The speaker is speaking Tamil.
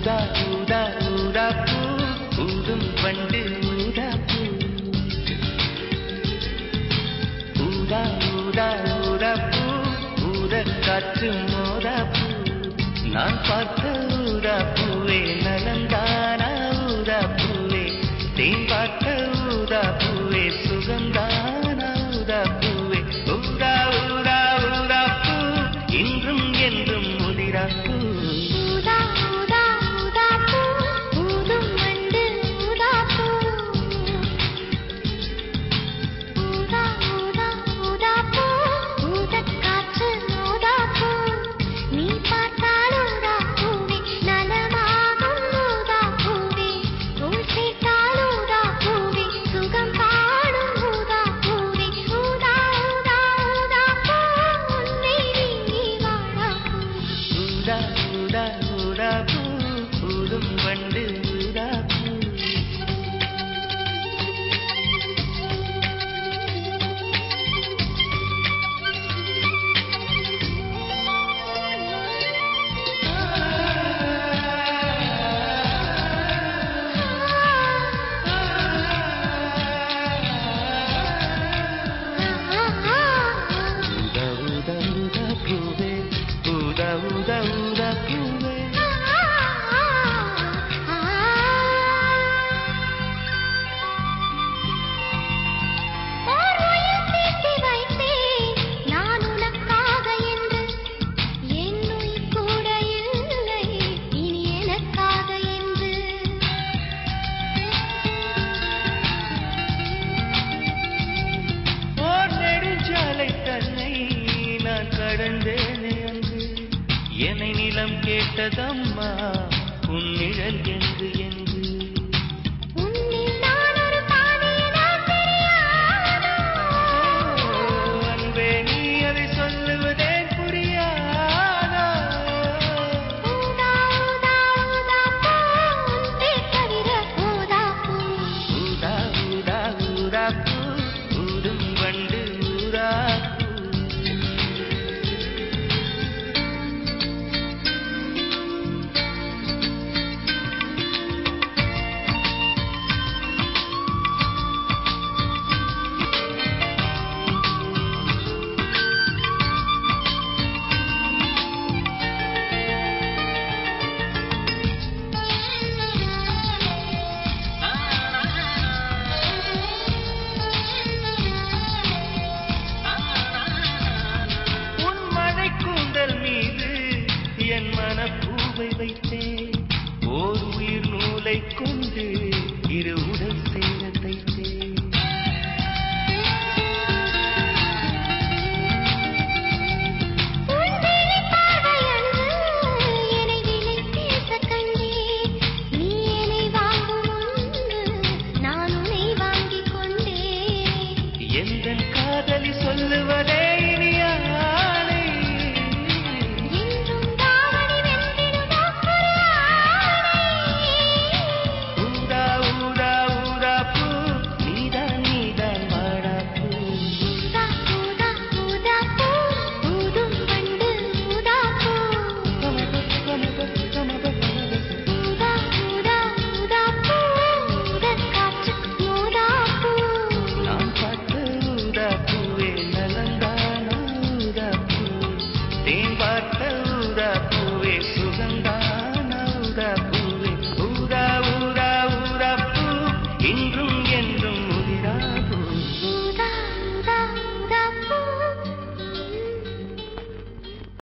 ஊதா ஊதா ஊதா பூ ஊதும் பண்டு ஊதா பூ ஊதா ஊதா ஊதா பூ ஊத காற்று மோதா பூ நான் பார்த்த ஊதா பூவே நலந்தானா ஊதா பூவே தேன் பார்த்த ஊதா பூவே சுகந்தானா ஊதா பூவே ஊதா ஊதா ஊதா பூ இன்றும் என்றும் முதிரா பூ என்னை நிலம் கேட்டதம்மா உன் நிழல் என்று என்று அன்பே நீ அதை சொல்லுவதே புரியாதா ஊதா ஊதா ஊதா பூ ஊதும் வண்டு ஊதா என் மனப்பூவை வைத்தேன் ஓர் உயிர் நூலை கொண்டு